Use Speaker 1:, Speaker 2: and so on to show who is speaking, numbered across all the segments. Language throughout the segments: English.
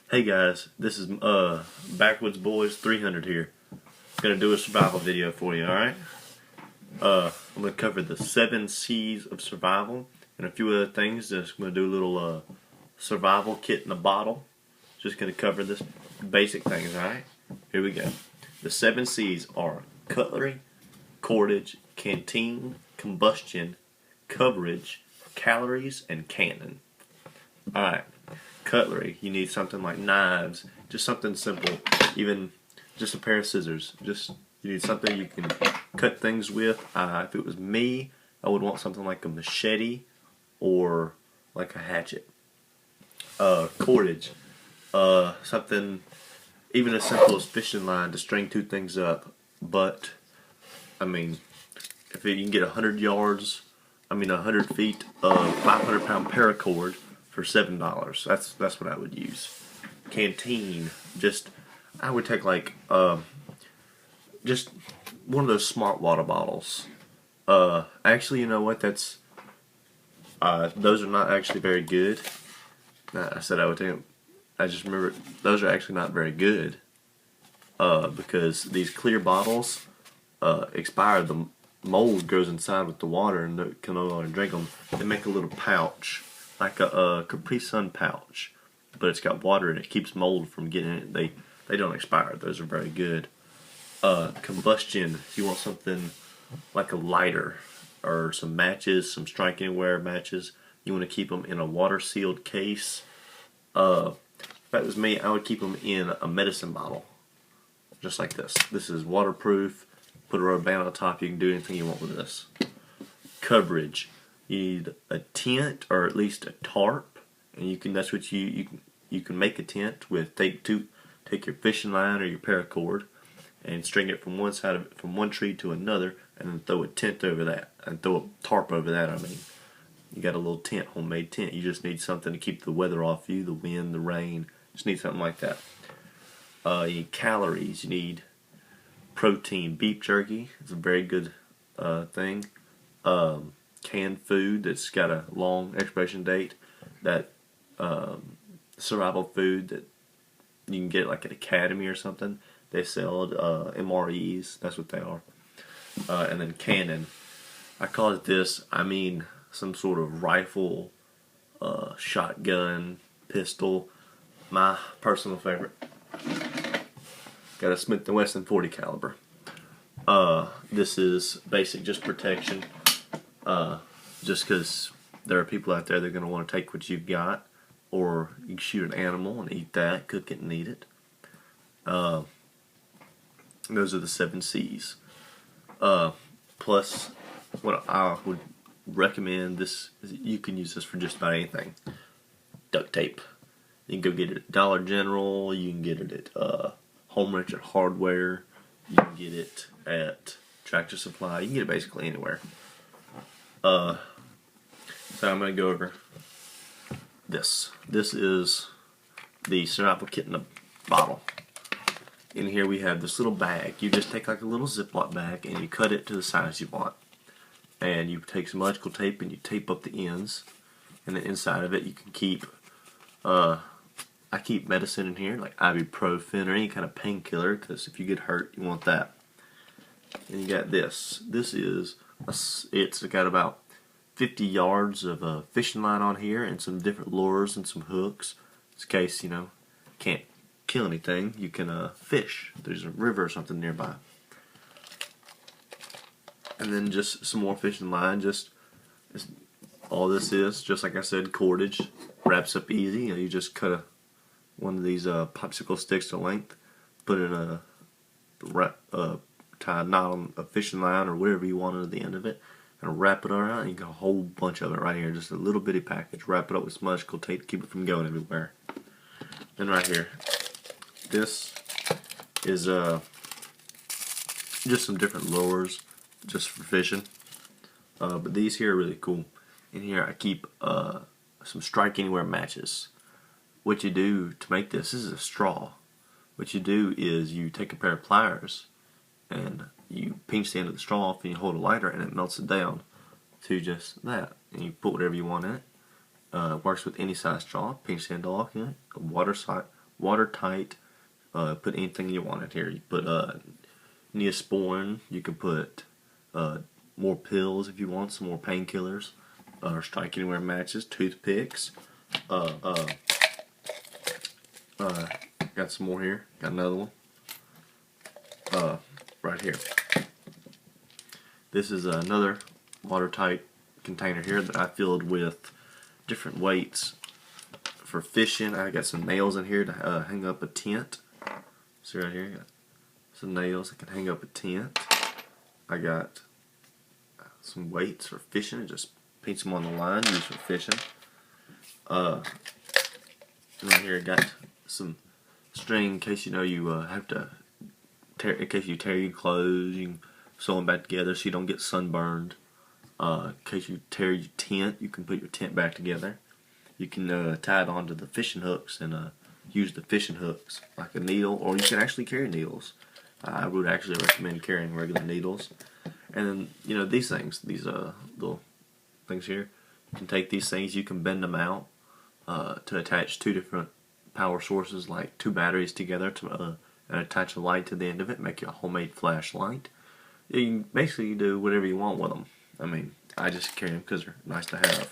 Speaker 1: Hey guys, this is Backwoods Boys 300 here. Gonna do a survival video for you, alright? I'm gonna cover the 7 C's of survival and a few other things. Just gonna do a little survival kit in a bottle. Just gonna cover this basic things, alright? Here we go. The 7 C's are cutlery, cordage, canteen, combustion, coverage, calories, and cannon. Alright. Cutlery, you need something like knives, just something simple, even just a pair of scissors. Just you need something you can cut things with. If it was me, I would want something like a machete or like a hatchet. Cordage, something even as simple as fishing line to string two things up. But I mean, if you can get 100 feet of 500-pound paracord for $7. That's what I would use. Canteen, I would take like just one of those smart water bottles. Actually, you know what? Those are not actually very good. I said I would take them. I just remember those are actually not very good. Because these clear bottles expire. The mold goes inside with the water and can no longer drink them. They make a little pouch, like a Capri Sun pouch, but it's got water in it. It keeps mold from getting in it. They don't expire. Those are very good. Combustion, if you want something like a lighter or some matches, some strike anywhere matches, you want to keep them in a water sealed case. If that was me, I would keep them in a medicine bottle, just like this. This is waterproof. Put a rubber band on top. You can do anything you want with this. Coverage. You need a tent or at least a tarp, and that's what you can make a tent with. Take your fishing line or your paracord and string it from one tree to another, and then throw a tent over that, and throw a tarp over that. I mean, you got a little tent, homemade tent. You just need something to keep the weather off you, the wind, the rain. Just need something like that. You need calories. You need protein. Beef jerky is a very good thing. Canned food that's got a long expiration date. That survival food that you can get like at Academy or something. They sell MREs. That's what they are. And then cannon. I call it this. I mean some sort of rifle, shotgun, pistol. My personal favorite. Got a Smith & Wesson 40 caliber. This is basic, just protection. Just because there are people out there that are going to want to take what you've got, or you can shoot an animal and eat that, cook it and eat it. Those are the 7 C's. Plus, what I would recommend, you can use this for just about anything. Duct tape. You can go get it at Dollar General. You can get it at Home Wrench Hardware. You can get it at Tractor Supply. You can get it basically anywhere. So I'm going to go over this. This is the survival kit in a bottle. In here we have this little bag. You just take like a little Ziploc bag and you cut it to the size you want. And you take some electrical tape and you tape up the ends. And then inside of it you can keep I keep medicine in here, like ibuprofen or any kind of painkiller, because if you get hurt, you want that. And you got this. It's got about 50 yards of fishing line on here, and some different lures and some hooks. In case, can't kill anything, you can fish. There's a river or something nearby. And then just some more fishing line. All this is, just like I said, cordage. Wraps up easy. You just cut one of these popsicle sticks to length, put in tie a knot on a fishing line or whatever you want at the end of it, and wrap it around. And you got a whole bunch of it right here, just a little bitty package. Wrap it up with some electrical tape to keep it from going everywhere. Then right here, this is just some different lures, just for fishing. But these here are really cool. In here I keep some strike anywhere matches. What you do to make this is a straw. What you do is you take a pair of pliers and you pinch the end of the straw off and you hold a lighter and it melts it down to just that. And you put whatever you want in it. Works with any size straw. Pinch the end off in it. A watertight. Put anything you want in here. You put Neosporin. You can put more pills if you want, some more painkillers. Strike anywhere matches. Toothpicks. Got some more here. Got another one. Right here. This is another watertight container here that I filled with different weights for fishing. I got some nails in here to hang up a tent. See right here, I got some nails that can hang up a tent. I got some weights for fishing, just pinch them on the line, use for fishing. Right here I got some string in case you have to in case you tear your clothes, you can sew them back together so you don't get sunburned. In case you tear your tent, you can put your tent back together. You can tie it onto the fishing hooks and use the fishing hooks like a needle, or you can actually carry needles. I would actually recommend carrying regular needles. And then, these things, these little things here, you can take these things, you can bend them out to attach two different power sources, like two batteries together to and attach a light to the end of it, make you a homemade flashlight. You can basically do whatever you want with them. I mean, I just carry them because they're nice to have.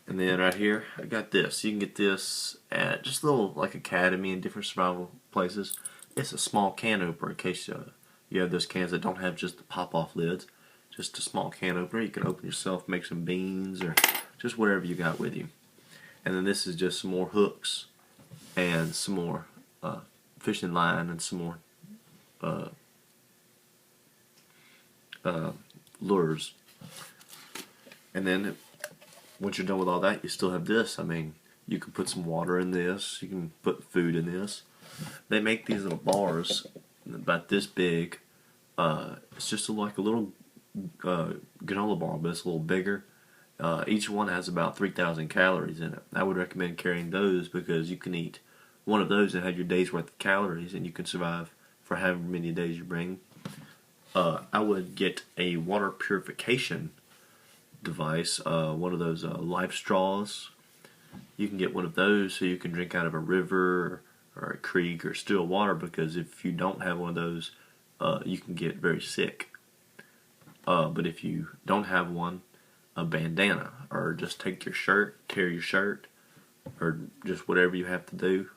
Speaker 1: And then right here, I got this. You can get this at just a little like Academy and different survival places. It's a small can opener in case you have those cans that don't have just the pop-off lids. Just a small can opener. You can open yourself, make some beans, or just whatever you got with you. And then this is just some more hooks and some more fishing line and some more lures. And then once you're done with all that, you still have this. I mean, you can put some water in this. You can put food in this. They make these little bars about this big. It's just like a little granola bar, but it's a little bigger. Each one has about 3,000 calories in it. I would recommend carrying those because you can eat one of those and have your day's worth of calories, and you can survive for however many days you bring. I would get a water purification device, one of those life straws. You can get one of those so you can drink out of a river or a creek or still water, because if you don't have one of those, you can get very sick. But if you don't have one, a bandana, or just take your shirt, tear your shirt, or just whatever you have to do.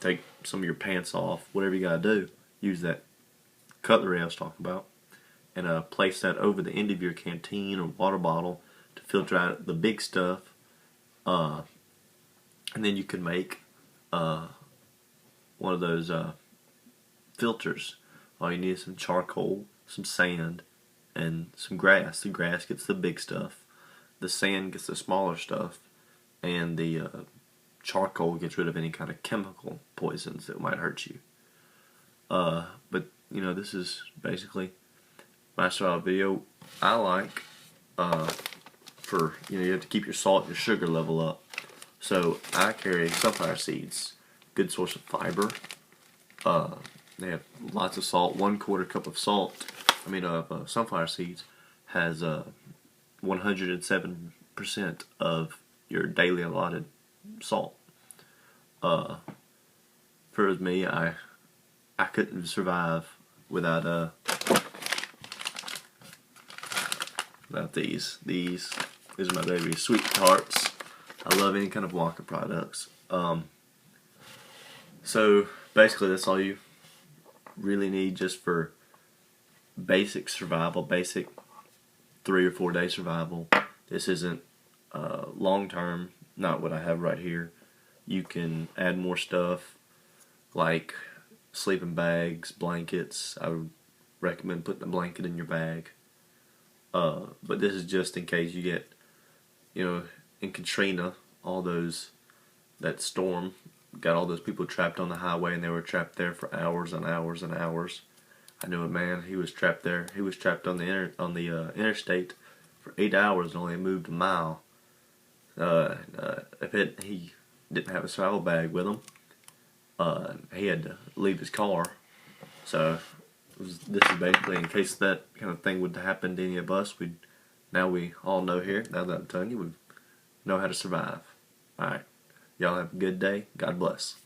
Speaker 1: Take some of your pants off, whatever you gotta do. Use that cutlery I was talking about, and place that over the end of your canteen or water bottle to filter out the big stuff. And then you can make one of those filters. All you need is some charcoal, some sand, and some grass. The grass gets the big stuff, the sand gets the smaller stuff, and the charcoal gets rid of any kind of chemical poisons that might hurt you. But this is basically my style of video. I like for you have to keep your salt and your sugar level up. So I carry sunflower seeds, good source of fiber. They have lots of salt. 1/4 cup of sunflower seeds has 107% of your daily allotted salt. For me, I couldn't survive without these. These are my baby sweet tarts. I love any kind of Wonka products. So basically, that's all you really need just for basic survival, basic 3 or 4 day survival. This isn't long term, not what I have right here. You can add more stuff like sleeping bags, blankets. I would recommend putting a blanket in your bag. But this is just in case you get, in Katrina, that storm got all those people trapped on the highway, and they were trapped there for hours and hours and hours. I knew a man, he was trapped there. He was trapped on the interstate for 8 hours and only moved a mile. He didn't have a survival bag with him. He had to leave his car. So this is basically in case that kind of thing would happen to any of us. Now we all know here. Now that I'm telling you, we know how to survive. All right. Y'all have a good day. God bless.